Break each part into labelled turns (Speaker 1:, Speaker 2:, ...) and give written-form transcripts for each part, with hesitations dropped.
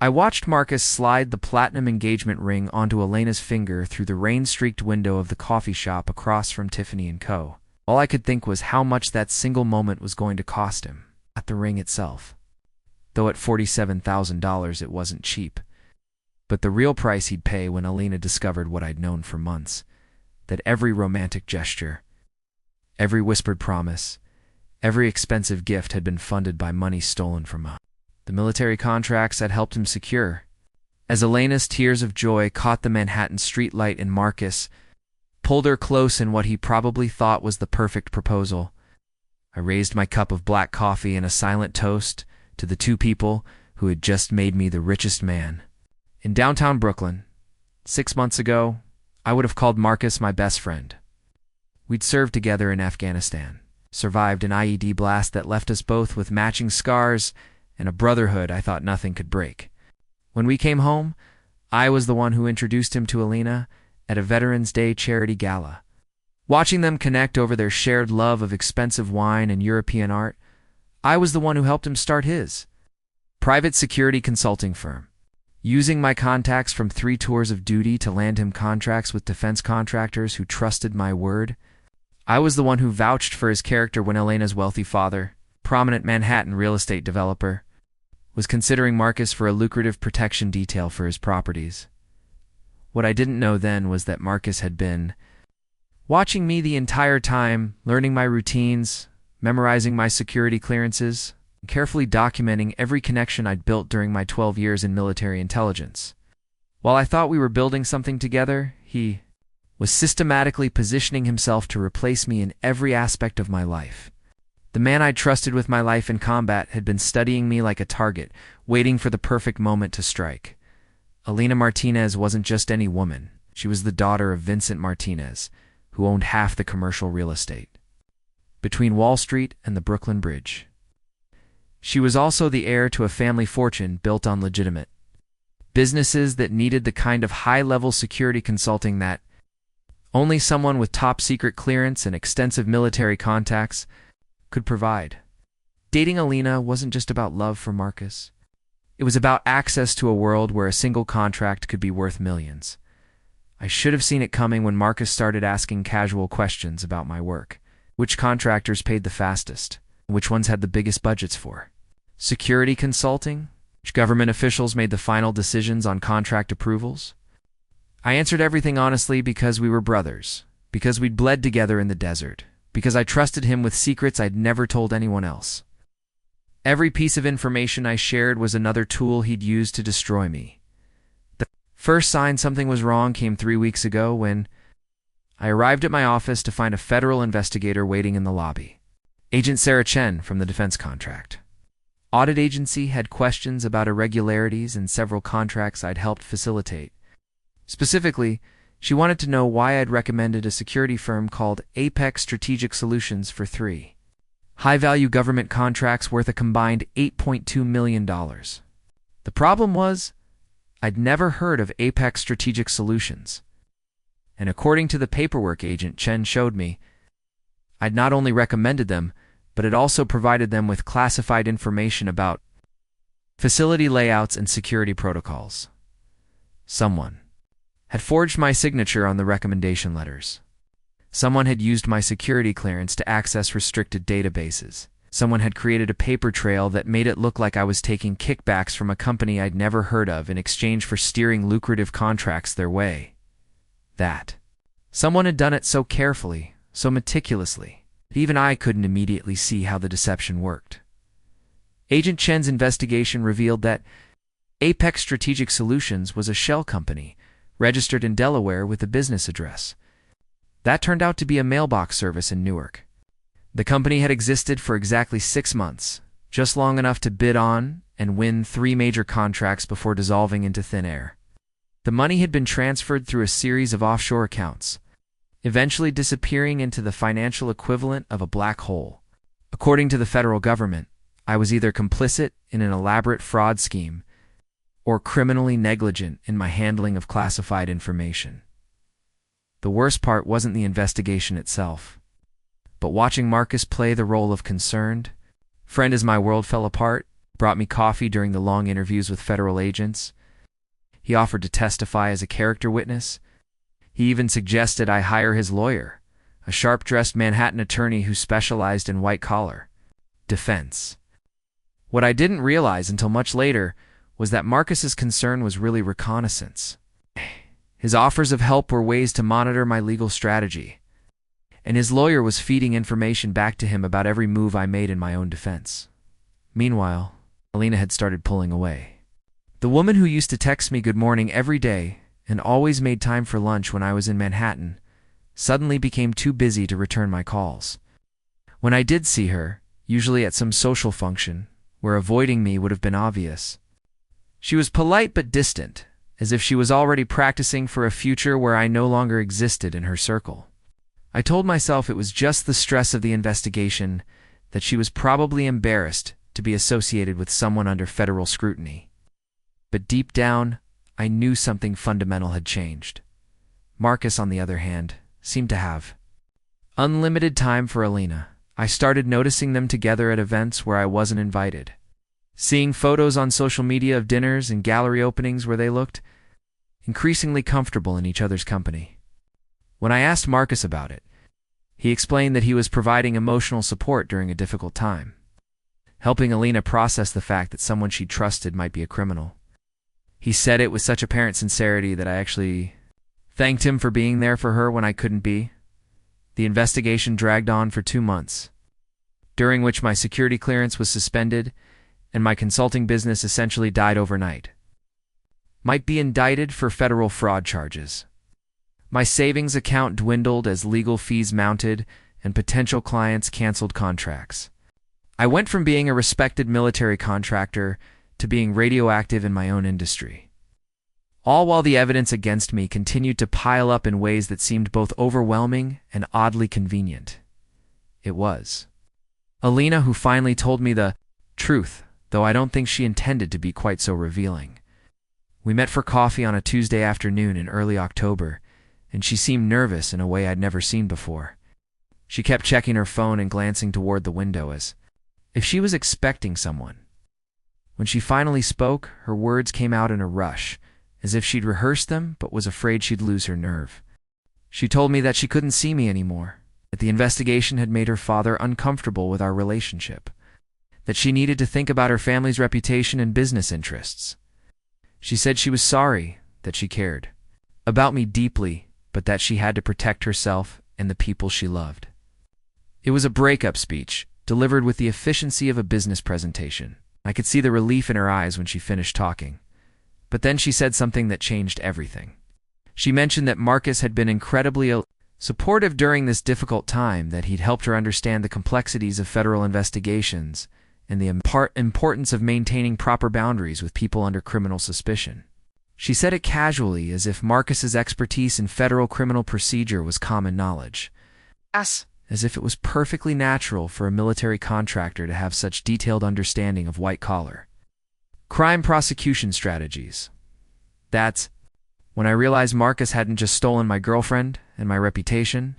Speaker 1: I watched Marcus slide the platinum engagement ring onto Elena's finger through the rain-streaked window of the coffee shop across from Tiffany & Co. All I could think was how much that single moment was going to cost him, not the ring itself. Though at $47,000 it wasn't cheap. But the real price he'd pay when Elena discovered what I'd known for months, that every romantic gesture, every whispered promise, every expensive gift had been funded by money stolen from the military contracts that helped him secure. As Elena's tears of joy caught the Manhattan streetlight and Marcus pulled her close in what he probably thought was the perfect proposal, I raised my cup of black coffee in a silent toast to the two people who had just made me the richest man. In downtown Brooklyn, 6 months ago, I would have called Marcus my best friend. We'd served together in Afghanistan, survived an IED blast that left us both with matching scars and a brotherhood I thought nothing could break. When we came home, I was the one who introduced him to Elena at a Veterans Day charity gala. Watching them connect over their shared love of expensive wine and European art, I was the one who helped him start his private security consulting firm. Using my contacts from 3 tours of duty to land him contracts with defense contractors who trusted my word, I was the one who vouched for his character when Elena's wealthy father, prominent Manhattan real estate developer, was considering Marcus for a lucrative protection detail for his properties. What I didn't know then was that Marcus had been watching me the entire time, learning my routines, memorizing my security clearances, and carefully documenting every connection I'd built during my 12 years in military intelligence. While I thought we were building something together, he was systematically positioning himself to replace me in every aspect of my life. The man I'd trusted with my life in combat had been studying me like a target, waiting for the perfect moment to strike. Elena Martinez wasn't just any woman. She was the daughter of Vincent Martinez, who owned half the commercial real estate between Wall Street and the Brooklyn Bridge. She was also the heir to a family fortune built on legitimate businesses that needed the kind of high-level security consulting that only someone with top-secret clearance and extensive military contacts could provide. Dating Elena wasn't just about love for Marcus. It was about access to a world where a single contract could be worth millions. I should have seen it coming when Marcus started asking casual questions about my work. Which contractors paid the fastest? Which ones had the biggest budgets for security consulting? Which government officials made the final decisions on contract approvals? I answered everything honestly because we were brothers, because we'd bled together in the desert, because I trusted him with secrets I'd never told anyone else. Every piece of information I shared was another tool he'd used to destroy me. The first sign something was wrong came 3 weeks ago when I arrived at my office to find a federal investigator waiting in the lobby. Agent Sarah Chen from the defense contract audit agency had questions about irregularities in several contracts I'd helped facilitate. Specifically, she wanted to know why I'd recommended a security firm called Apex Strategic Solutions for 3 high-value government contracts worth a combined $8.2 million. The problem was, I'd never heard of Apex Strategic Solutions. And according to the paperwork Agent Chen showed me, I'd not only recommended them, but had also provided them with classified information about facility layouts and security protocols. Someone had forged my signature on the recommendation letters. Someone had used my security clearance to access restricted databases. Someone had created a paper trail that made it look like I was taking kickbacks from a company I'd never heard of in exchange for steering lucrative contracts their way. That someone had done it so carefully, so meticulously, that even I couldn't immediately see how the deception worked. Agent Chen's investigation revealed that Apex Strategic Solutions was a shell company, registered in Delaware with a business address. That turned out to be a mailbox service in Newark. The company had existed for exactly 6 months, just long enough to bid on and win 3 major contracts before dissolving into thin air. The money had been transferred through a series of offshore accounts, eventually disappearing into the financial equivalent of a black hole. According to the federal government, I was either complicit in an elaborate fraud scheme or criminally negligent in my handling of classified information. The worst part wasn't the investigation itself, but watching Marcus play the role of concerned friend as my world fell apart. brought me coffee during the long interviews with federal agents. He offered to testify as a character witness. He even suggested I hire his lawyer, a sharp-dressed Manhattan attorney who specialized in white-collar defense. What I didn't realize until much later was that Marcus's concern was really reconnaissance. His offers of help were ways to monitor my legal strategy, and his lawyer was feeding information back to him about every move I made in my own defense. Meanwhile, Elena had started pulling away. The woman who used to text me good morning every day and always made time for lunch when I was in Manhattan suddenly became too busy to return my calls. When I did see her, usually at some social function, where avoiding me would have been obvious, she was polite but distant, as if she was already practicing for a future where I no longer existed in her circle. I told myself it was just the stress of the investigation, that she was probably embarrassed to be associated with someone under federal scrutiny. But deep down, I knew something fundamental had changed. Marcus, on the other hand, seemed to have unlimited time for Elena. I started noticing them together at events where I wasn't invited, seeing photos on social media of dinners and gallery openings where they looked increasingly comfortable in each other's company. When I asked Marcus about it, he explained that he was providing emotional support during a difficult time, helping Elena process the fact that someone she trusted might be a criminal. He said it with such apparent sincerity that I actually thanked him for being there for her when I couldn't be. The investigation dragged on for 2 months, during which my security clearance was suspended and my consulting business essentially died overnight. Might be indicted for federal fraud charges. My savings account dwindled as legal fees mounted and potential clients canceled contracts. I went from being a respected military contractor to being radioactive in my own industry. All while the evidence against me continued to pile up in ways that seemed both overwhelming and oddly convenient. It was Elena who finally told me the truth, though I don't think she intended to be quite so revealing. We met for coffee on a Tuesday afternoon in early October, and she seemed nervous in a way I'd never seen before. She kept checking her phone and glancing toward the window as if she was expecting someone. When she finally spoke, her words came out in a rush, as if she'd rehearsed them but was afraid she'd lose her nerve. She told me that she couldn't see me anymore, that the investigation had made her father uncomfortable with our relationship, that she needed to think about her family's reputation and business interests. She said she was sorry, that she cared about me deeply, but that she had to protect herself and the people she loved. It was a breakup speech, delivered with the efficiency of a business presentation. I could see the relief in her eyes when she finished talking. But then she said something that changed everything. She mentioned that Marcus had been incredibly supportive during this difficult time, that he'd helped her understand the complexities of federal investigations and the importance of maintaining proper boundaries with people under criminal suspicion. She said it casually, as if Marcus's expertise in federal criminal procedure was common knowledge. As if it was perfectly natural for a military contractor to have such detailed understanding of white-collar crime prosecution strategies. That's when I realized Marcus hadn't just stolen my girlfriend and my reputation.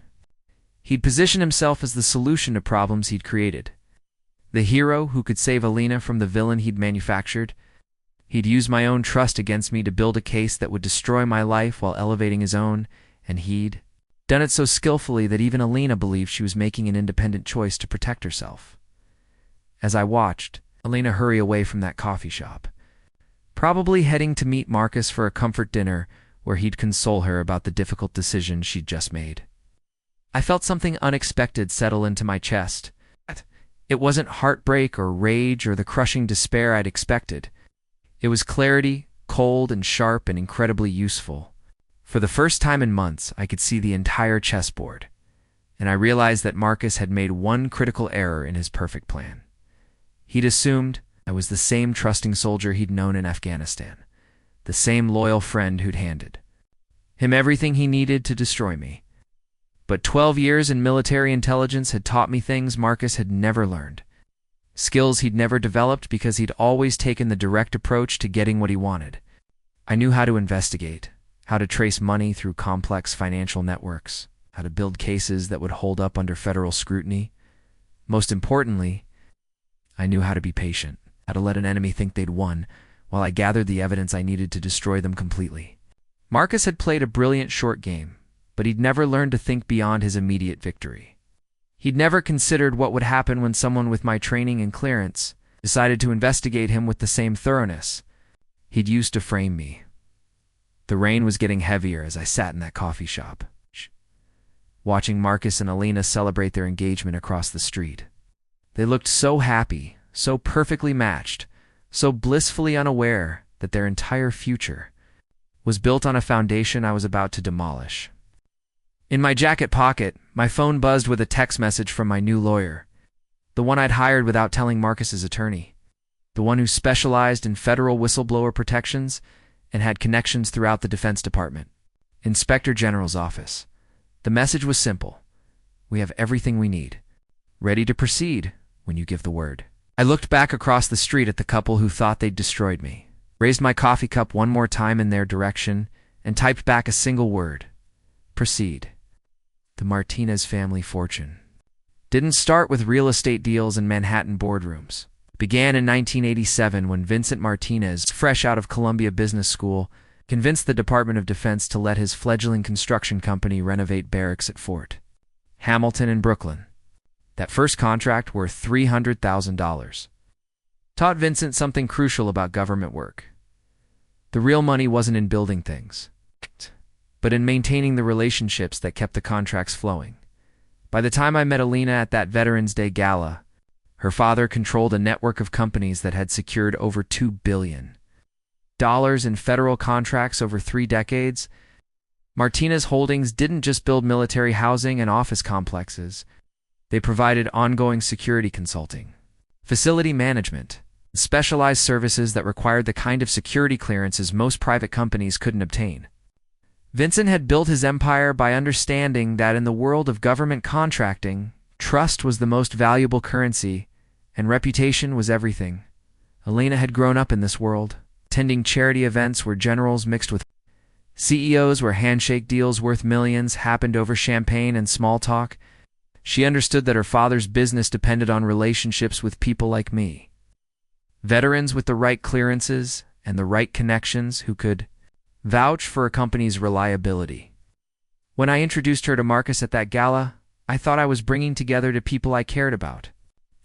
Speaker 1: He'd positioned himself as the solution to problems he'd created, the hero who could save Elena from the villain he'd manufactured. He'd used my own trust against me to build a case that would destroy my life while elevating his own, and he'd done it so skillfully that even Elena believed she was making an independent choice to protect herself. As I watched Elena hurry away from that coffee shop, probably heading to meet Marcus for a comfort dinner where he'd console her about the difficult decision she'd just made, I felt something unexpected settle into my chest. It wasn't heartbreak or rage or the crushing despair I'd expected. It was clarity, cold and sharp and incredibly useful. For the first time in months, I could see the entire chessboard, and I realized that Marcus had made one critical error in his perfect plan. He'd assumed I was the same trusting soldier he'd known in Afghanistan, the same loyal friend who'd handed him everything he needed to destroy me. But 12 years in military intelligence had taught me things Marcus had never learned, skills he'd never developed because he'd always taken the direct approach to getting what he wanted. I knew how to investigate, how to trace money through complex financial networks, how to build cases that would hold up under federal scrutiny. Most importantly, I knew how to be patient. how to let an enemy think they'd won, while I gathered the evidence I needed to destroy them completely. Marcus had played a brilliant short game, but he'd never learned to think beyond his immediate victory. He'd never considered what would happen when someone with my training and clearance decided to investigate him with the same thoroughness he'd used to frame me. The rain was getting heavier as I sat in that coffee shop, watching Marcus and Elena celebrate their engagement across the street. They looked so happy, so perfectly matched, so blissfully unaware that their entire future was built on a foundation I was about to demolish. In my jacket pocket, my phone buzzed with a text message from my new lawyer, the one I'd hired without telling Marcus's attorney, the one who specialized in federal whistleblower protections and had connections throughout the Defense Department. Inspector General's office. The message was simple. We have everything we need. Ready to proceed when you give the word. I looked back across the street at the couple who thought they'd destroyed me, raised my coffee cup one more time in their direction, and typed back a single word. Proceed. The Martinez family fortune didn't start with real estate deals in Manhattan boardrooms. It began in 1987 when Vincent Martinez, fresh out of Columbia Business School, convinced the Department of Defense to let his fledgling construction company renovate barracks at Fort Hamilton in Brooklyn. That first contract, worth $300,000, taught Vincent something crucial about government work. The real money wasn't in building things, but in maintaining the relationships that kept the contracts flowing. By the time I met Elena at that Veterans Day gala, her father controlled a network of companies that had secured over $2 billion in federal contracts over 3 decades. Martinez Holdings didn't just build military housing and office complexes. They provided ongoing security consulting, facility management, and specialized services that required the kind of security clearances most private companies couldn't obtain. Vincent had built his empire by understanding that in the world of government contracting, trust was the most valuable currency, and reputation was everything. Elena had grown up in this world, attending charity events where generals mixed with CEOs, where handshake deals worth millions happened over champagne and small talk. She understood that her father's business depended on relationships with people like me, veterans with the right clearances and the right connections who could vouch for a company's reliability. When I introduced her to Marcus at that gala, I thought I was bringing together the people I cared about.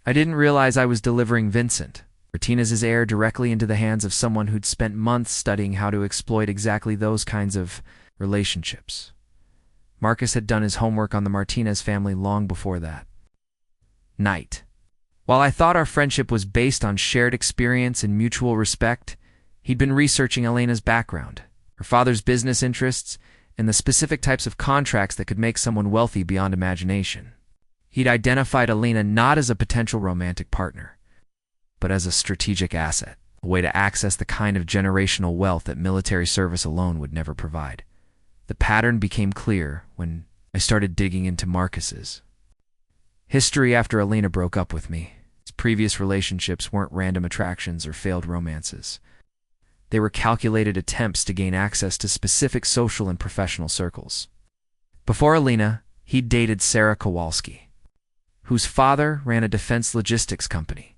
Speaker 1: I didn't realize I was delivering Vincent, Martinez's heir, directly into the hands of someone who'd spent months studying how to exploit exactly those kinds of relationships. Marcus had done his homework on the Martinez family long before that night. While I thought our friendship was based on shared experience and mutual respect, he'd been researching Elena's background, her father's business interests, and the specific types of contracts that could make someone wealthy beyond imagination. He'd identified Elena not as a potential romantic partner, but as a strategic asset, a way to access the kind of generational wealth that military service alone would never provide. The pattern became clear when I started digging into Marcus's history after Elena broke up with me. His previous relationships weren't random attractions or failed romances. They were calculated attempts to gain access to specific social and professional circles. Before Elena, he'd dated Sarah Kowalski, whose father ran a defense logistics company.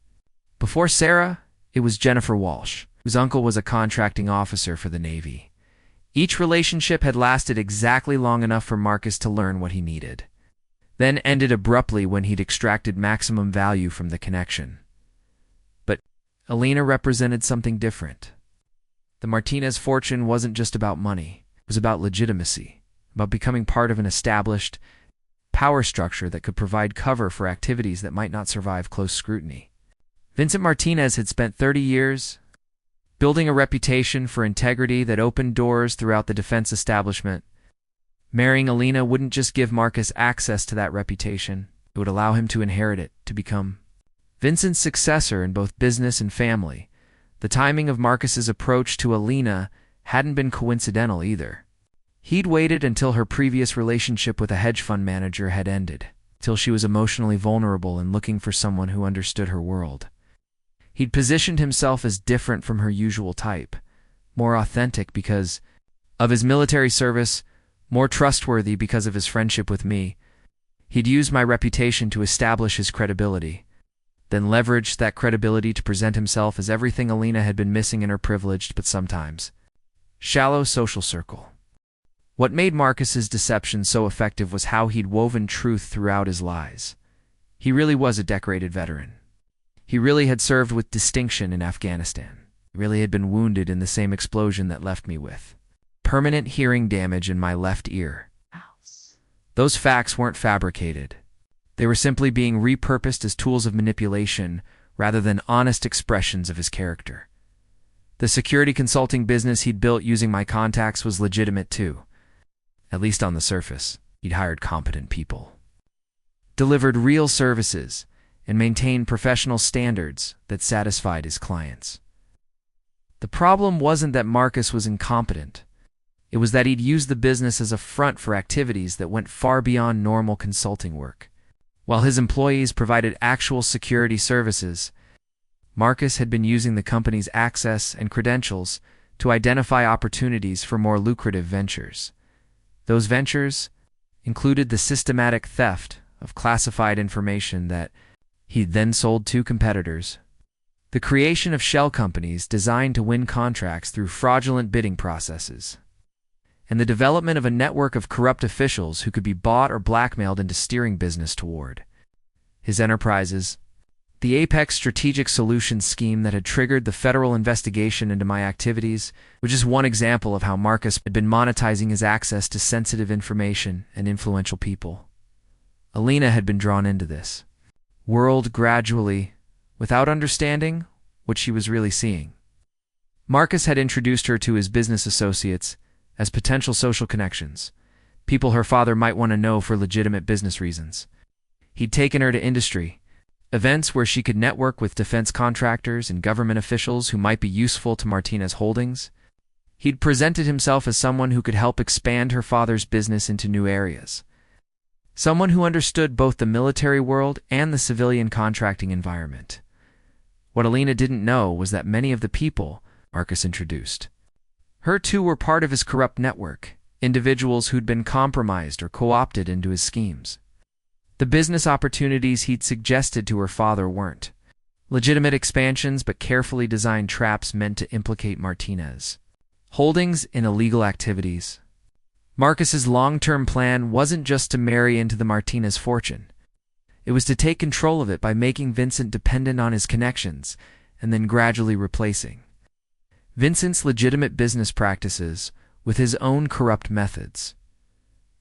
Speaker 1: Before Sarah, it was Jennifer Walsh, whose uncle was a contracting officer for the Navy. Each relationship had lasted exactly long enough for Marcus to learn what he needed, then ended abruptly when he'd extracted maximum value from the connection. But Elena represented something different. The Martinez fortune wasn't just about money. It was about legitimacy, about becoming part of an established power structure that could provide cover for activities that might not survive close scrutiny. Vincent Martinez had spent 30 years building a reputation for integrity that opened doors throughout the defense establishment. Marrying Elena wouldn't just give Marcus access to that reputation, it would allow him to inherit it, to become Vincent's successor in both business and family. The timing of Marcus's approach to Elena hadn't been coincidental either. He'd waited until her previous relationship with a hedge fund manager had ended, till she was emotionally vulnerable and looking for someone who understood her world. He'd positioned himself as different from her usual type, more authentic because of his military service, more trustworthy because of his friendship with me. He'd used my reputation to establish his credibility. then leveraged that credibility to present himself as everything Elena had been missing in her privileged but sometimes shallow social circle. What made Marcus's deception so effective was how he'd woven truth throughout his lies. He really was a decorated veteran. He really had served with distinction in Afghanistan. He really had been wounded in the same explosion that left me with permanent hearing damage in my left ear. Those facts weren't fabricated. They were simply being repurposed as tools of manipulation rather than honest expressions of his character. The security consulting business he'd built using my contacts was legitimate too. At least on the surface, he'd hired competent people, delivered real services, and maintained professional standards that satisfied his clients. The problem wasn't that Marcus was incompetent. It was that he'd used the business as a front for activities that went far beyond normal consulting work. While his employees provided actual security services, Marcus had been using the company's access and credentials to identify opportunities for more lucrative ventures. Those ventures included the systematic theft of classified information that he'd then sold to competitors, the creation of shell companies designed to win contracts through fraudulent bidding processes, and the development of a network of corrupt officials who could be bought or blackmailed into steering business toward his enterprises. The Apex Strategic Solutions scheme that had triggered the federal investigation into my activities was just one example of how Marcus had been monetizing his access to sensitive information and influential people. Elena had been drawn into this world gradually, without understanding what she was really seeing. Marcus had introduced her to his business associates as potential social connections, people her father might want to know for legitimate business reasons. He'd taken her to industry, events where she could network with defense contractors and government officials who might be useful to Martinez Holdings. He'd presented himself as someone who could help expand her father's business into new areas, someone who understood both the military world and the civilian contracting environment. What Elena didn't know was that many of the people Marcus introduced her to were part of his corrupt network, individuals who'd been compromised or co-opted into his schemes. The business opportunities he'd suggested to her father weren't legitimate expansions but carefully designed traps meant to implicate Martinez Holdings in illegal activities. Marcus's long-term plan wasn't just to marry into the Martinez fortune. It was to take control of it by making Vincent dependent on his connections and then gradually replacing Vincent's legitimate business practices with his own corrupt methods.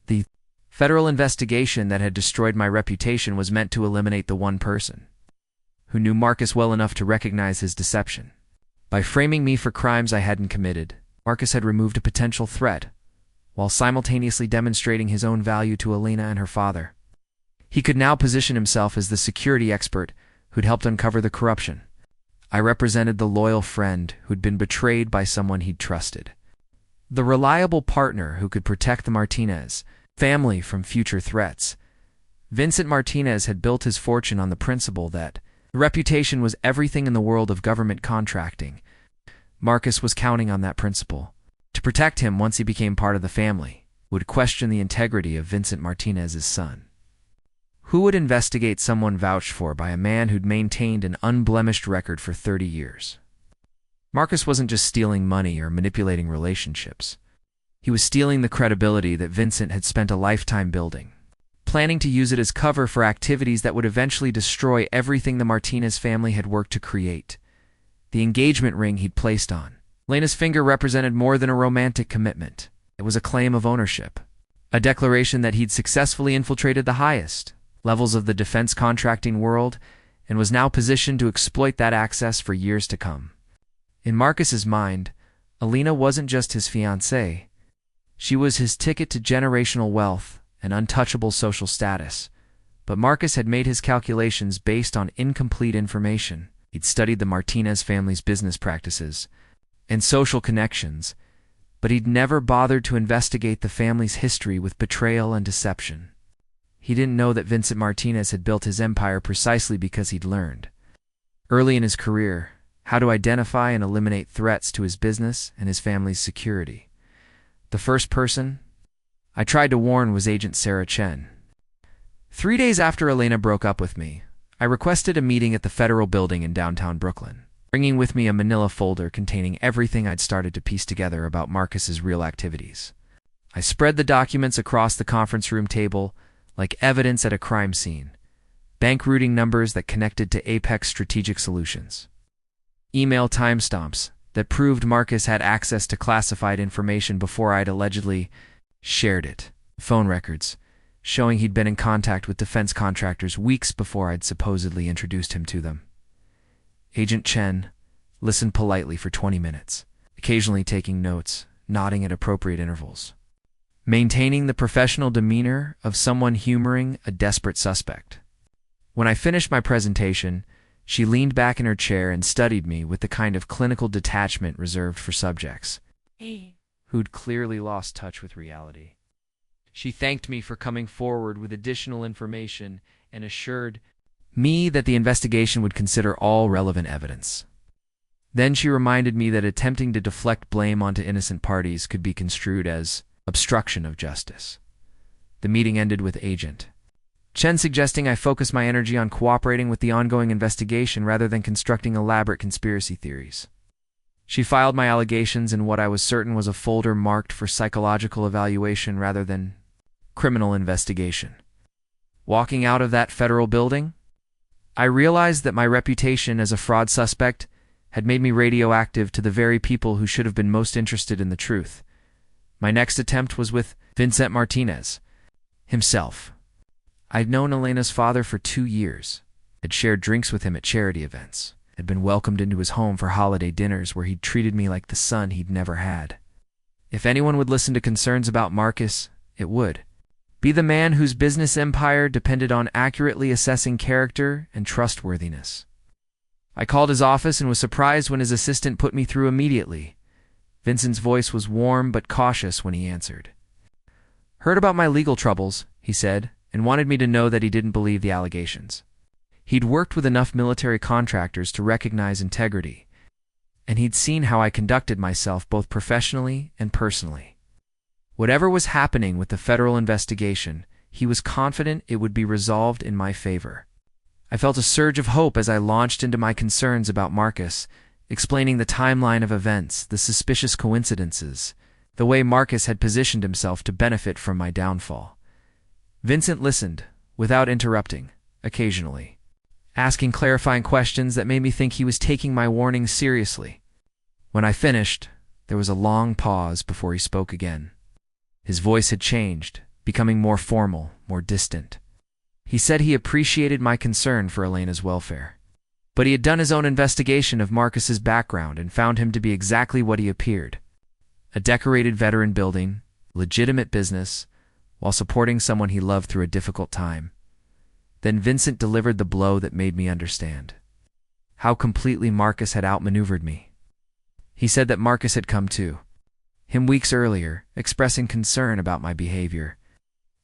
Speaker 1: The federal investigation that had destroyed my reputation was meant to eliminate the one person who knew Marcus well enough to recognize his deception. By framing me for crimes I hadn't committed, Marcus had removed a potential threat, while simultaneously demonstrating his own value to Elena and her father. He could now position himself as the security expert who'd helped uncover the corruption. I represented the loyal friend who'd been betrayed by someone he'd trusted, the reliable partner who could protect the Martinez family from future threats. Vincent Martinez had built his fortune on the principle that reputation was everything in the world of government contracting. Marcus was counting on that principle to protect him once he became part of the family, would question the integrity of Vincent Martinez's son. Who would investigate someone vouched for by a man who'd maintained an unblemished record for 30 years? Marcus wasn't just stealing money or manipulating relationships. He was stealing the credibility that Vincent had spent a lifetime building, planning to use it as cover for activities that would eventually destroy everything the Martinez family had worked to create. The engagement ring he'd placed on Elena's finger represented more than a romantic commitment. It was a claim of ownership, a declaration that he'd successfully infiltrated the highest levels of the defense contracting world and was now positioned to exploit that access for years to come. In Marcus's mind, Elena wasn't just his fiancée. She was his ticket to generational wealth and untouchable social status. But Marcus had made his calculations based on incomplete information. He'd studied the Martinez family's business practices and social connections, but he'd never bothered to investigate the family's history with betrayal and deception. He didn't know that Vincent Martinez had built his empire precisely because he'd learned, early in his career, how to identify and eliminate threats to his business and his family's security. The first person I tried to warn was Agent Sarah Chen. 3 days after Elena broke up with me, I requested a meeting at the Federal Building in downtown Brooklyn, bringing with me a manila folder containing everything I'd started to piece together about Marcus's real activities. I spread the documents across the conference room table like evidence at a crime scene, bank routing numbers that connected to Apex Strategic Solutions, email timestamps that proved Marcus had access to classified information before I'd allegedly shared it, phone records showing he'd been in contact with defense contractors weeks before I'd supposedly introduced him to them. Agent Chen listened politely for 20 minutes, occasionally taking notes, nodding at appropriate intervals, maintaining the professional demeanor of someone humoring a desperate suspect. When I finished my presentation, she leaned back in her chair and studied me with the kind of clinical detachment reserved for subjects who'd clearly lost touch with reality. She thanked me for coming forward with additional information and assured me that the investigation would consider all relevant evidence. Then she reminded me that attempting to deflect blame onto innocent parties could be construed as obstruction of justice. The meeting ended with Agent Chen suggesting I focus my energy on cooperating with the ongoing investigation rather than constructing elaborate conspiracy theories. She filed my allegations in what I was certain was a folder marked for psychological evaluation rather than criminal investigation. Walking out of that federal building, I realized that my reputation as a fraud suspect had made me radioactive to the very people who should have been most interested in the truth. My next attempt was with Vincent Martinez himself. I'd known Elena's father for 2 years, had shared drinks with him at charity events, had been welcomed into his home for holiday dinners where he'd treated me like the son he'd never had. If anyone would listen to concerns about Marcus, it would be the man whose business empire depended on accurately assessing character and trustworthiness. I called his office and was surprised when his assistant put me through immediately. Vincent's voice was warm but cautious when he answered. "Heard about my legal troubles," he said, and wanted me to know that he didn't believe the allegations. He'd worked with enough military contractors to recognize integrity, and he'd seen how I conducted myself both professionally and personally. Whatever was happening with the federal investigation, he was confident it would be resolved in my favor. I felt a surge of hope as I launched into my concerns about Marcus, explaining the timeline of events, the suspicious coincidences, the way Marcus had positioned himself to benefit from my downfall. Vincent listened, without interrupting, occasionally, asking clarifying questions that made me think he was taking my warnings seriously. When I finished, there was a long pause before he spoke again. His voice had changed, becoming more formal, more distant. He said he appreciated my concern for Elena's welfare, but he had done his own investigation of Marcus's background and found him to be exactly what he appeared. A decorated veteran building, legitimate business, while supporting someone he loved through a difficult time. Then Vincent delivered the blow that made me understand how completely Marcus had outmaneuvered me. He said that Marcus had come to him weeks earlier, expressing concern about my behavior,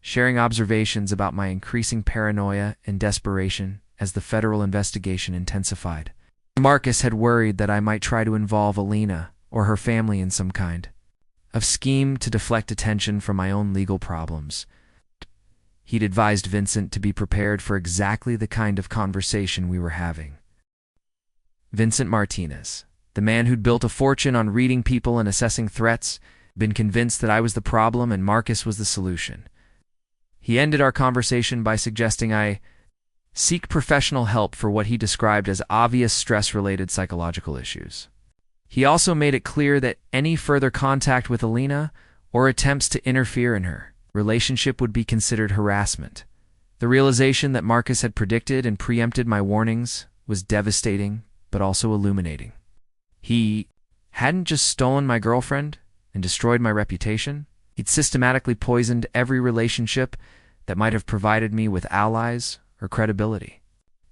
Speaker 1: sharing observations about my increasing paranoia and desperation as the federal investigation intensified. Marcus had worried that I might try to involve Elena or her family in some kind of scheme to deflect attention from my own legal problems. He'd advised Vincent to be prepared for exactly the kind of conversation we were having. Vincent Martinez, the man who'd built a fortune on reading people and assessing threats, been convinced that I was the problem and Marcus was the solution. He ended our conversation by suggesting I seek professional help for what he described as obvious stress-related psychological issues. He also made it clear that any further contact with Elena or attempts to interfere in her relationship would be considered harassment. The realization that Marcus had predicted and preempted my warnings was devastating, but also illuminating. He hadn't just stolen my girlfriend and destroyed my reputation. He'd systematically poisoned every relationship that might have provided me with allies or credibility.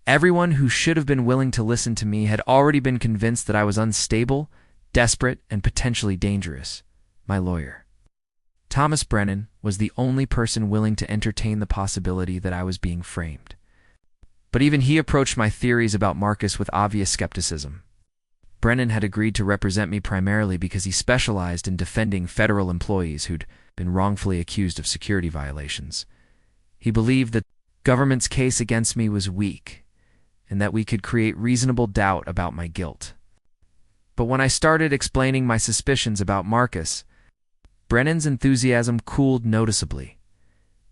Speaker 1: Everyone who should have been willing to listen to me had already been convinced that I was unstable, desperate, and potentially dangerous. My lawyer, Thomas Brennan, was the only person willing to entertain the possibility that I was being framed. But even he approached my theories about Marcus with obvious skepticism. Brennan had agreed to represent me primarily because he specialized in defending federal employees who'd been wrongfully accused of security violations. He believed that the government's case against me was weak, and that we could create reasonable doubt about my guilt. But when I started explaining my suspicions about Marcus, Brennan's enthusiasm cooled noticeably.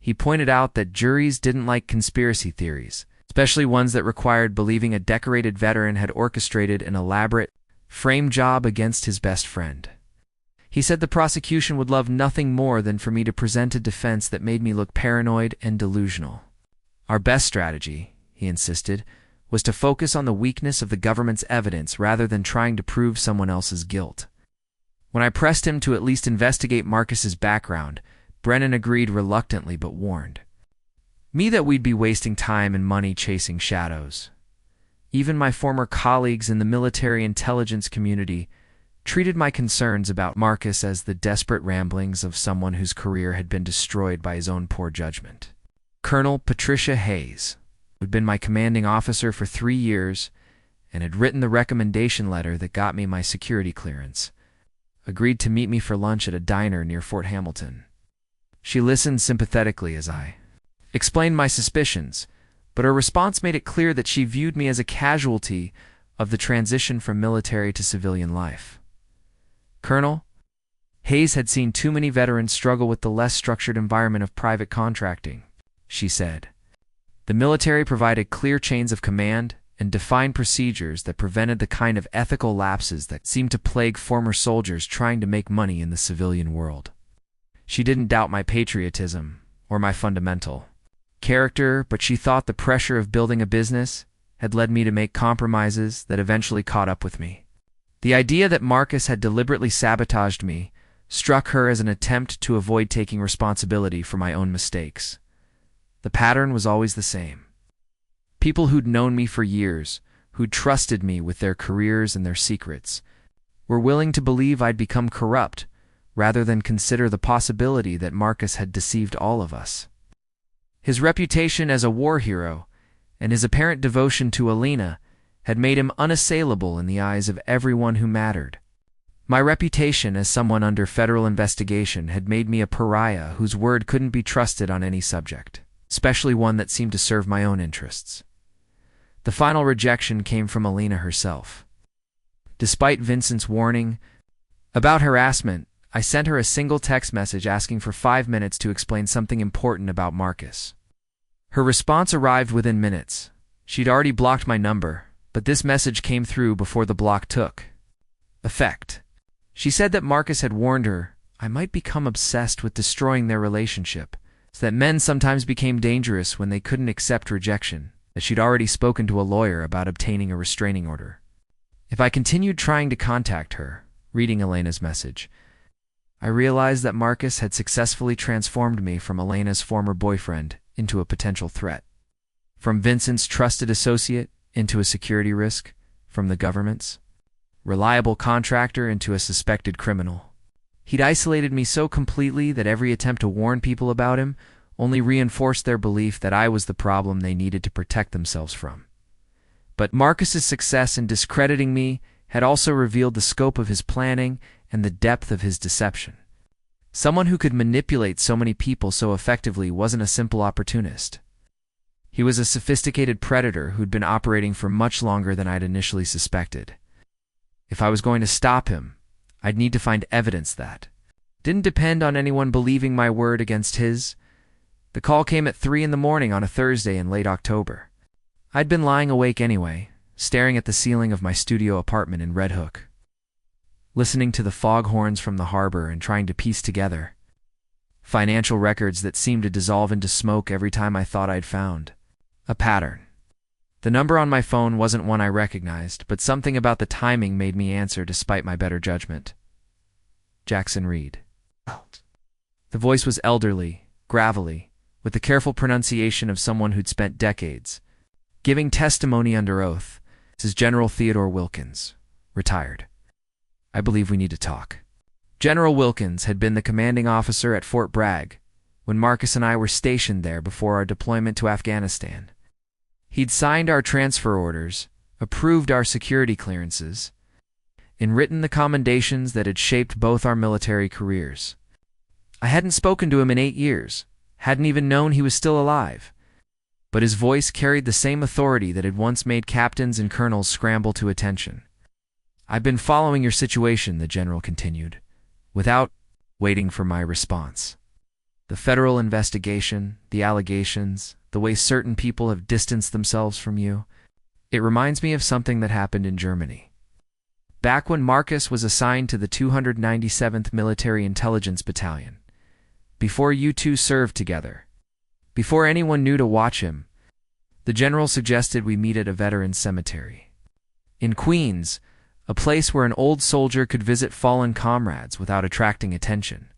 Speaker 1: He pointed out that juries didn't like conspiracy theories, especially ones that required believing a decorated veteran had orchestrated an elaborate frame job against his best friend. He said the prosecution would love nothing more than for me to present a defense that made me look paranoid and delusional. Our best strategy, he insisted, was to focus on the weakness of the government's evidence rather than trying to prove someone else's guilt. When I pressed him to at least investigate Marcus's background, Brennan agreed reluctantly but warned me that we'd be wasting time and money chasing shadows. Even my former colleagues in the military intelligence community treated my concerns about Marcus as the desperate ramblings of someone whose career had been destroyed by his own poor judgment. Colonel Patricia Hayes, who'd been my commanding officer for 3 years and had written the recommendation letter that got me my security clearance, agreed to meet me for lunch at a diner near Fort Hamilton. She listened sympathetically as I explained my suspicions, but her response made it clear that she viewed me as a casualty of the transition from military to civilian life. Colonel, Hayes had seen too many veterans struggle with the less structured environment of private contracting, she said. The military provided clear chains of command and defined procedures that prevented the kind of ethical lapses that seemed to plague former soldiers trying to make money in the civilian world. She didn't doubt my patriotism or my fundamental character, but she thought the pressure of building a business had led me to make compromises that eventually caught up with me. The idea that Marcus had deliberately sabotaged me struck her as an attempt to avoid taking responsibility for my own mistakes. The pattern was always the same. People who'd known me for years, who'd trusted me with their careers and their secrets, were willing to believe I'd become corrupt rather than consider the possibility that Marcus had deceived all of us. His reputation as a war hero and his apparent devotion to Elena had made him unassailable in the eyes of everyone who mattered. My reputation as someone under federal investigation had made me a pariah whose word couldn't be trusted on any subject, especially one that seemed to serve my own interests. The final rejection came from Elena herself. Despite Vincent's warning about harassment, I sent her a single text message asking for 5 minutes to explain something important about Marcus. Her response arrived within minutes. She'd already blocked my number, but this message came through before the block took effect. She said that Marcus had warned her I might become obsessed with destroying their relationship, so that men sometimes became dangerous when they couldn't accept rejection, that she'd already spoken to a lawyer about obtaining a restraining order. If I continued trying to contact her, reading Elena's message, I realized that Marcus had successfully transformed me from Elena's former boyfriend into a potential threat, from Vincent's trusted associate into a security risk, from the government's reliable contractor into a suspected criminal. He'd isolated me so completely that every attempt to warn people about him only reinforced their belief that I was the problem they needed to protect themselves from. But Marcus's success in discrediting me had also revealed the scope of his planning and the depth of his deception. Someone who could manipulate so many people so effectively wasn't a simple opportunist. He was a sophisticated predator who'd been operating for much longer than I'd initially suspected. If I was going to stop him, I'd need to find evidence that didn't depend on anyone believing my word against his. The call came at 3 a.m. on a Thursday in late October. I'd been lying awake anyway, staring at the ceiling of my studio apartment in Red Hook, listening to the foghorns from the harbor and trying to piece together financial records that seemed to dissolve into smoke every time I thought I'd found a pattern. The number on my phone wasn't one I recognized, but something about the timing made me answer despite my better judgment. Jackson Reed. The voice was elderly, gravelly, with the careful pronunciation of someone who'd spent decades giving testimony under oath. This is General Theodore Wilkins, retired. I believe we need to talk. General Wilkins had been the commanding officer at Fort Bragg when Marcus and I were stationed there before our deployment to Afghanistan. He'd signed our transfer orders, approved our security clearances, and written the commendations that had shaped both our military careers. I hadn't spoken to him in 8 years, hadn't even known he was still alive. but his voice carried the same authority that had once made captains and colonels scramble to attention. "I've been following your situation," the general continued, without waiting for my response. "The federal investigation, the allegations, the way certain people have distanced themselves from you, it reminds me of something that happened in Germany. Back when Marcus was assigned to the 297th Military Intelligence Battalion. Before you two served together. Before anyone knew to watch him, the general suggested we meet at a veteran's cemetery. In Queens, a place where an old soldier could visit fallen comrades without attracting attention.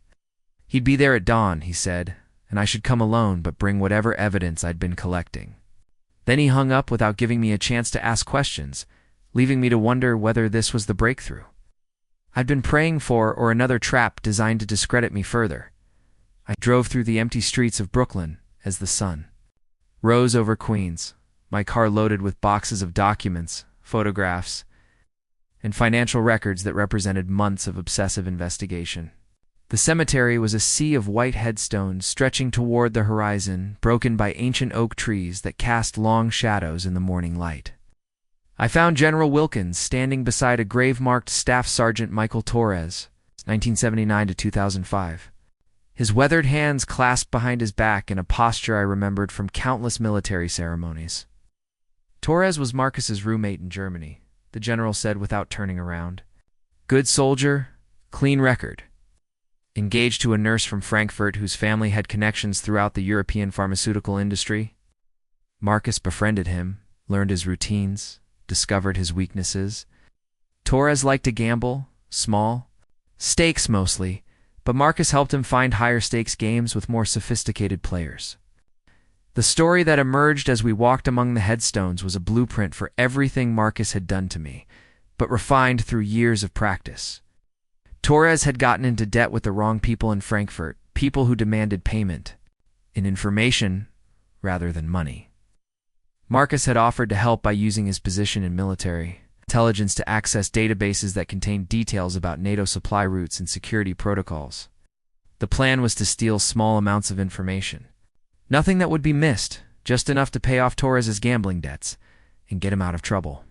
Speaker 1: He'd be there at dawn, he said, and I should come alone but bring whatever evidence I'd been collecting." Then he hung up without giving me a chance to ask questions, leaving me to wonder whether this was the breakthrough I'd been praying for or another trap designed to discredit me further. I drove through the empty streets of Brooklyn as the sun rose over Queens, my car loaded with boxes of documents, photographs, and financial records that represented months of obsessive investigation. The cemetery was a sea of white headstones stretching toward the horizon, broken by ancient oak trees that cast long shadows in the morning light. I found General Wilkins standing beside a grave-marked Staff Sergeant Michael Torres, 1979 to 2005. His weathered hands clasped behind his back in a posture I remembered from countless military ceremonies. Torres was Marcus's roommate in Germany, the general said without turning around. Good soldier, clean record. Engaged to a nurse from Frankfurt whose family had connections throughout the European pharmaceutical industry. Marcus befriended him, learned his routines, discovered his weaknesses. Torres liked to gamble, small, stakes mostly, but Marcus helped him find higher stakes games with more sophisticated players. The story that emerged as we walked among the headstones was a blueprint for everything Marcus had done to me, but refined through years of practice. Torres had gotten into debt with the wrong people in Frankfurt, people who demanded payment in information rather than money. Marcus had offered to help by using his position in military intelligence to access databases that contained details about NATO supply routes and security protocols. The plan was to steal small amounts of information. Nothing that would be missed, just enough to pay off Torres's gambling debts and get him out of trouble.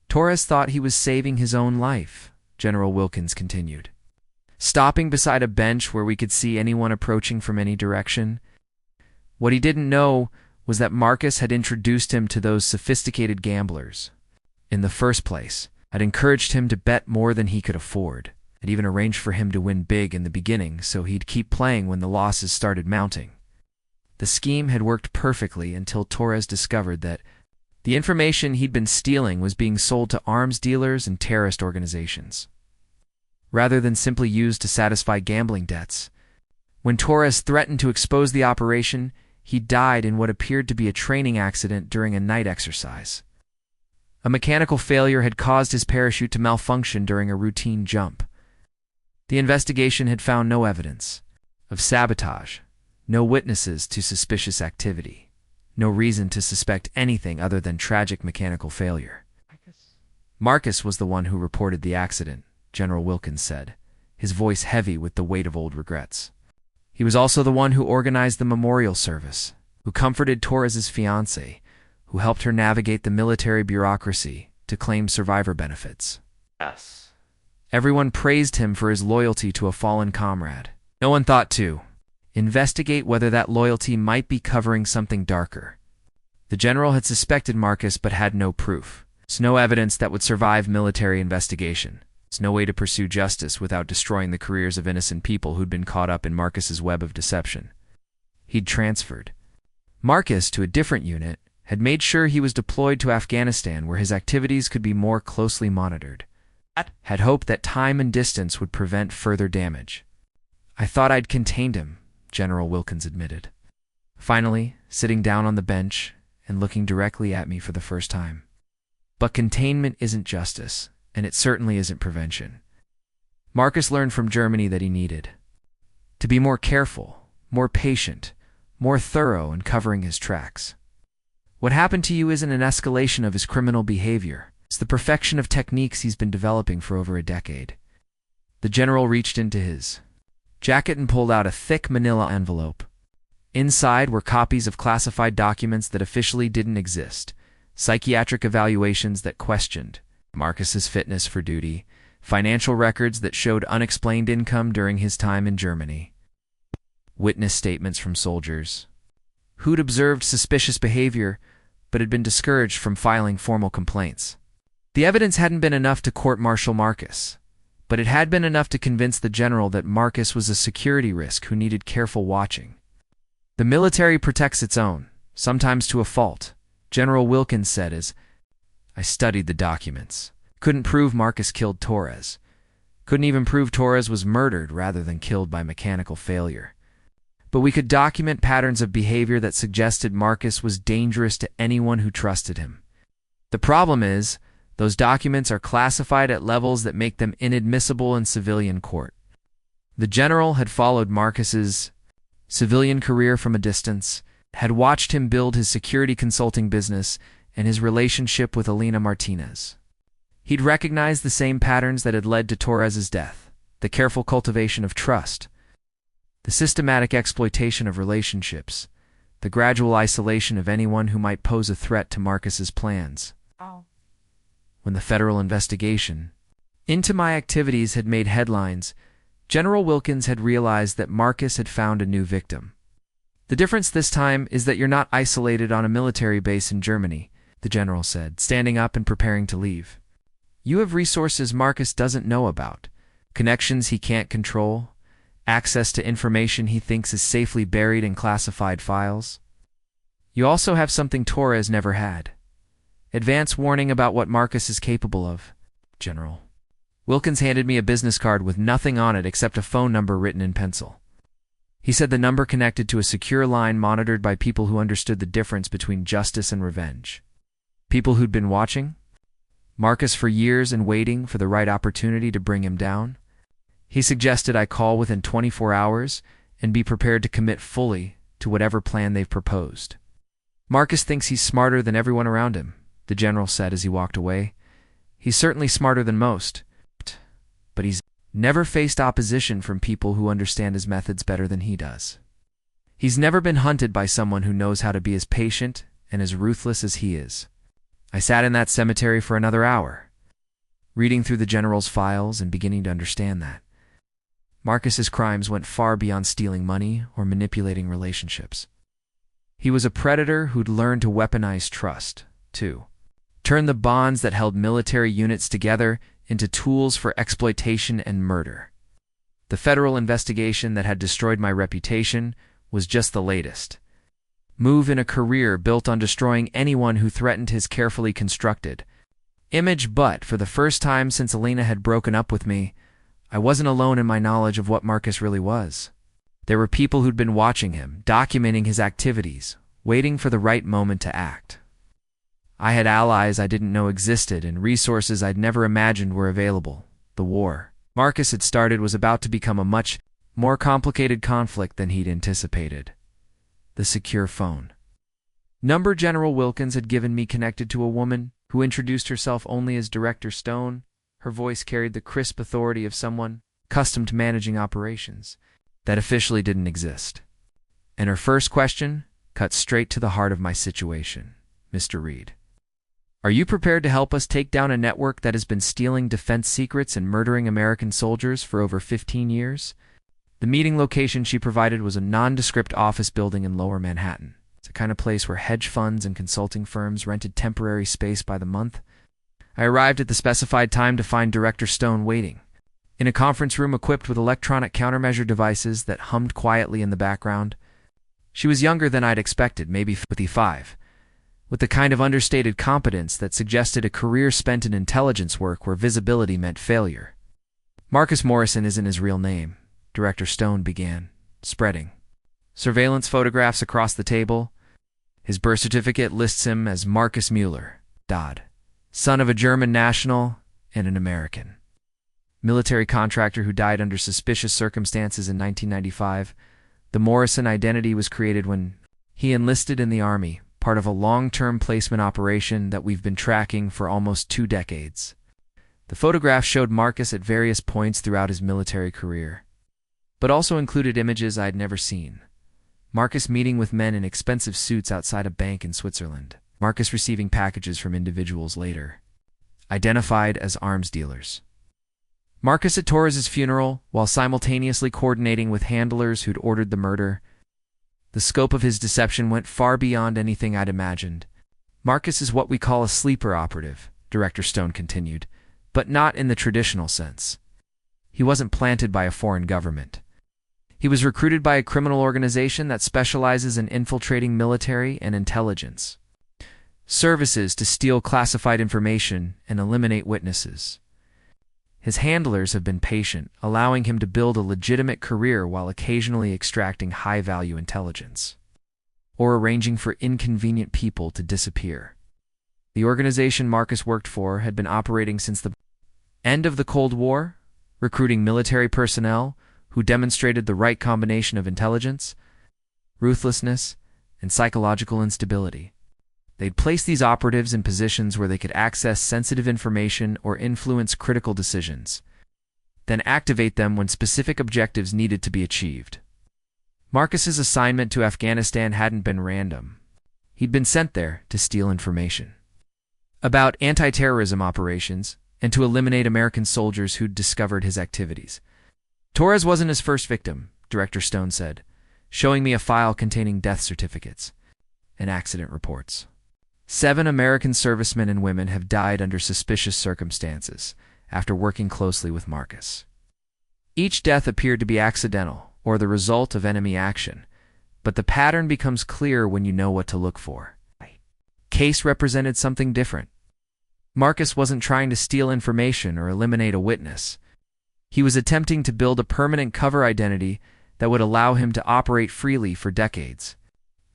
Speaker 1: Torres thought he was saving his own life, General Wilkins continued. Stopping beside a bench where we could see anyone approaching from any direction. What he didn't know was that Marcus had introduced him to those sophisticated gamblers. In the first place, I'd encouraged him to bet more than he could afford. I'd even arranged for him to win big in the beginning so he'd keep playing when the losses started mounting. The scheme had worked perfectly until Torres discovered that the information he'd been stealing was being sold to arms dealers and terrorist organizations, rather than simply used to satisfy gambling debts. When Torres threatened to expose the operation, he died in what appeared to be a training accident during a night exercise. A mechanical failure had caused his parachute to malfunction during a routine jump. The investigation had found no evidence of sabotage, no witnesses to suspicious activity, no reason to suspect anything other than tragic mechanical failure. Marcus was the one who reported the accident, General Wilkins said, his voice heavy with the weight of old regrets. He was also the one who organized the memorial service, who comforted Torres's fiancée, who helped her navigate the military bureaucracy to claim survivor benefits.
Speaker 2: Yes.
Speaker 1: Everyone praised him for his loyalty to a fallen comrade. No one thought to investigate whether that loyalty might be covering something darker. The general had suspected Marcus but had no proof. There's no evidence that would survive military investigation. There's no way to pursue justice without destroying the careers of innocent people who'd been caught up in Marcus's web of deception. He'd transferred Marcus to a different unit, had made sure he was deployed to Afghanistan where his activities could be more closely monitored, had hoped that time and distance would prevent further damage. I thought I'd contained him, General Wilkins admitted, finally sitting down on the bench and looking directly at me for the first time. But containment isn't justice, and it certainly isn't prevention. Marcus learned from Germany that he needed to be more careful, more patient, more thorough in covering his tracks. What happened to you isn't an escalation of his criminal behavior. It's the perfection of techniques he's been developing for over a decade. The general reached into his jacket and pulled out a thick manila envelope. Inside were copies of classified documents that officially didn't exist, psychiatric evaluations that questioned Marcus's fitness for duty, financial records that showed unexplained income during his time in Germany, witness statements from soldiers who'd observed suspicious behavior but had been discouraged from filing formal complaints. The evidence hadn't been enough to court-martial Marcus, but it had been enough to convince the general that Marcus was a security risk who needed careful watching. The military protects its own, sometimes to a fault, General Wilkins said as, I studied the documents. Couldn't prove Marcus killed Torres. Couldn't even prove Torres was murdered rather than killed by mechanical failure. But we could document patterns of behavior that suggested Marcus was dangerous to anyone who trusted him. The problem is, those documents are classified at levels that make them inadmissible in civilian court. The general had followed Marcus's civilian career from a distance, had watched him build his security consulting business and his relationship with Elena Martinez. He'd recognized the same patterns that had led to Torres's death, the careful cultivation of trust, the systematic exploitation of relationships, the gradual isolation of anyone who might pose a threat to Marcus's plans. When the federal investigation into my activities had made headlines, General Wilkins had realized that Marcus had found a new victim. The difference this time is that you're not isolated on a military base in Germany, the general said, standing up and preparing to leave. You have resources Marcus doesn't know about, connections he can't control, access to information he thinks is safely buried in classified files. You also have something Torres never had. Advance warning about what Marcus is capable of, General. Wilkins handed me a business card with nothing on it except a phone number written in pencil. He said the number connected to a secure line monitored by people who understood the difference between justice and revenge. People who'd been watching Marcus for years and waiting for the right opportunity to bring him down. He suggested I call within 24 hours and be prepared to commit fully to whatever plan they've proposed. Marcus thinks he's smarter than everyone around him, the general said as he walked away. He's certainly smarter than most, but he's never faced opposition from people who understand his methods better than he does. He's never been hunted by someone who knows how to be as patient and as ruthless as he is. I sat in that cemetery for another hour, reading through the general's files and beginning to understand that Marcus's crimes went far beyond stealing money or manipulating relationships. He was a predator who'd learned to weaponize trust, too. Turn the bonds that held military units together into tools for exploitation and murder. The federal investigation that had destroyed my reputation was just the latest move in a career built on destroying anyone who threatened his carefully constructed image. But for the first time since Elena had broken up with me, I wasn't alone in my knowledge of what Marcus really was. There were people who'd been watching him, documenting his activities, waiting for the right moment to act. I had allies I didn't know existed and resources I'd never imagined were available. The war Marcus had started was about to become a much more complicated conflict than he'd anticipated. The secure phone number General Wilkins had given me connected to a woman who introduced herself only as Director Stone. Her voice carried the crisp authority of someone accustomed to managing operations that officially didn't exist. And her first question cut straight to the heart of my situation. Mr. Reed, are you prepared to help us take down a network that has been stealing defense secrets and murdering American soldiers for over 15 years? The meeting location she provided was a nondescript office building in Lower Manhattan. It's the kind of place where hedge funds and consulting firms rented temporary space by the month. I arrived at the specified time to find Director Stone waiting in a conference room equipped with electronic countermeasure devices that hummed quietly in the background. She was younger than I'd expected, maybe 55, with the kind of understated competence that suggested a career spent in intelligence work where visibility meant failure. Marcus Morrison isn't his real name, Director Stone began, spreading surveillance photographs across the table. His birth certificate lists him as Marcus Mueller, Dodd, son of a German national and an American military contractor who died under suspicious circumstances in 1995. The Morrison identity was created when he enlisted in the Army, part of a long-term placement operation that we've been tracking for almost 2 decades. The photograph showed Marcus at various points throughout his military career, but also included images I'd never seen. Marcus meeting with men in expensive suits outside a bank in Switzerland. Marcus receiving packages from individuals later identified as arms dealers. Marcus at Torres's funeral, while simultaneously coordinating with handlers who'd ordered the murder. The scope of his deception went far beyond anything I'd imagined. Marcus is what we call a sleeper operative, Director Stone continued, but not in the traditional sense. He wasn't planted by a foreign government. He was recruited by a criminal organization that specializes in infiltrating military and intelligence services to steal classified information and eliminate witnesses. His handlers have been patient, allowing him to build a legitimate career while occasionally extracting high-value intelligence, or arranging for inconvenient people to disappear. The organization Marcus worked for had been operating since the end of the Cold War, recruiting military personnel who demonstrated the right combination of intelligence, ruthlessness, and psychological instability. They'd place these operatives in positions where they could access sensitive information or influence critical decisions, then activate them when specific objectives needed to be achieved. Marcus's assignment to Afghanistan hadn't been random. He'd been sent there to steal information about anti-terrorism operations and to eliminate American soldiers who'd discovered his activities. Torres wasn't his first victim, Director Stone said, showing me a file containing death certificates and accident reports. 7 American servicemen and women have died under suspicious circumstances after working closely with Marcus. Each death appeared to be accidental or the result of enemy action, but the pattern becomes clear when you know what to look for. Case represented something different. Marcus wasn't trying to steal information or eliminate a witness. He was attempting to build a permanent cover identity that would allow him to operate freely for decades.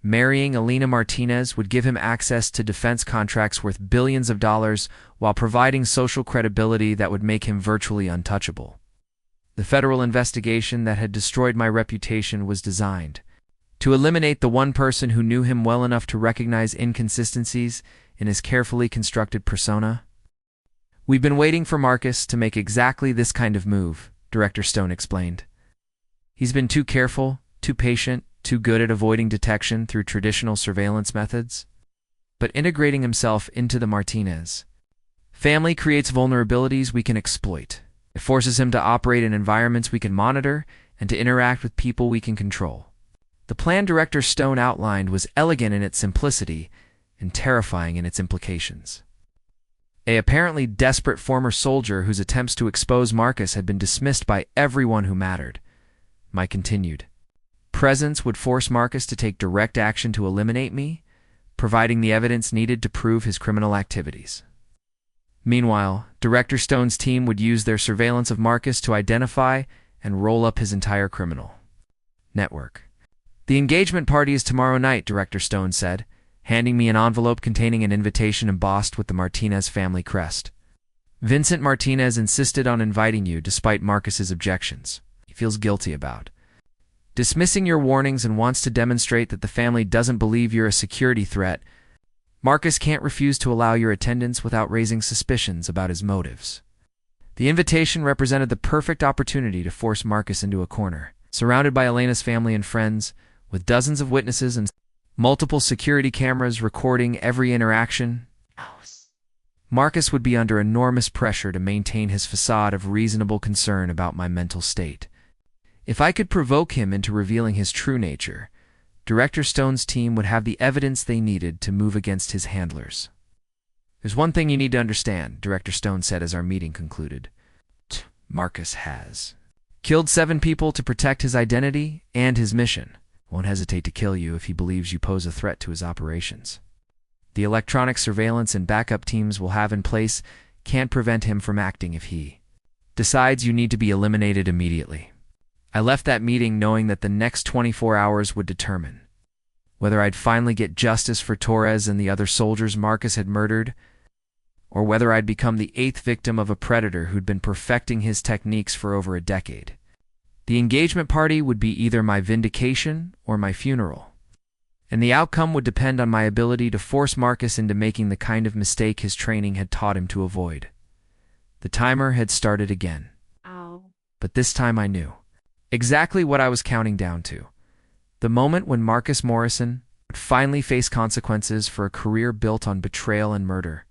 Speaker 1: Marrying Elena Martinez would give him access to defense contracts worth billions of dollars while providing social credibility that would make him virtually untouchable. The federal investigation that had destroyed my reputation was designed to eliminate the one person who knew him well enough to recognize inconsistencies in his carefully constructed persona. We've been waiting for Marcus to make exactly this kind of move, Director Stone explained. He's been too careful, too patient, too good at avoiding detection through traditional surveillance methods. But integrating himself into the Martinez family creates vulnerabilities we can exploit. It forces him to operate in environments we can monitor and to interact with people we can control. The plan Director Stone outlined was elegant in its simplicity and terrifying in its implications. An apparently desperate former soldier whose attempts to expose Marcus had been dismissed by everyone who mattered. My continued presence would force Marcus to take direct action to eliminate me, providing the evidence needed to prove his criminal activities. Meanwhile, Director Stone's team would use their surveillance of Marcus to identify and roll up his entire criminal network. The engagement party is tomorrow night, Director Stone said, handing me an envelope containing an invitation embossed with the Martinez family crest. Vincent Martinez insisted on inviting you despite Marcus's objections. He feels guilty about dismissing your warnings and wants to demonstrate that the family doesn't believe you're a security threat. Marcus can't refuse to allow your attendance without raising suspicions about his motives. The invitation represented the perfect opportunity to force Marcus into a corner. Surrounded by Elena's family and friends, with dozens of witnesses and multiple security cameras recording every interaction, Marcus would be under enormous pressure to maintain his facade of reasonable concern about my mental state. If I could provoke him into revealing his true nature, Director Stone's team would have the evidence they needed to move against his handlers. There's one thing you need to understand, Director Stone said as our meeting concluded. Marcus has killed 7 people to protect his identity and his mission. Won't hesitate to kill you if he believes you pose a threat to his operations. The electronic surveillance and backup teams will have in place can't prevent him from acting if he decides you need to be eliminated immediately. I left that meeting knowing that the next 24 hours would determine whether I'd finally get justice for Torres and the other soldiers Marcus had murdered, or whether I'd become the 8th victim of a predator who'd been perfecting his techniques for over a decade. The engagement party would be either my vindication or my funeral, and the outcome would depend on my ability to force Marcus into making the kind of mistake his training had taught him to avoid. The timer had started again.
Speaker 2: Ow.
Speaker 1: But this time I knew exactly what I was counting down to. The moment when Marcus Morrison would finally face consequences for a career built on betrayal and murder.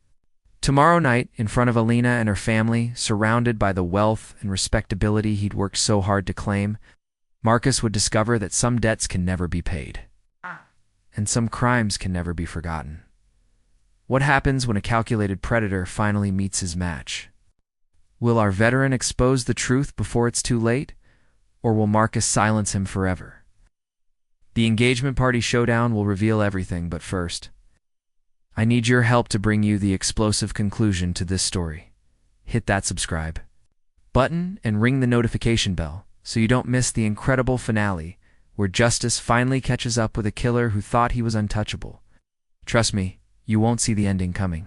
Speaker 1: Tomorrow night, in front of Elena and her family, surrounded by the wealth and respectability he'd worked so hard to claim, Marcus would discover that some debts can never be paid. And some crimes can never be forgotten. What happens when a calculated predator finally meets his match? Will our veteran expose the truth before it's too late? Or will Marcus silence him forever? The engagement party showdown will reveal everything, but first, I need your help to bring you the explosive conclusion to this story. Hit that subscribe button and ring the notification bell so you don't miss the incredible finale where justice finally catches up with a killer who thought he was untouchable. Trust me, you won't see the ending coming.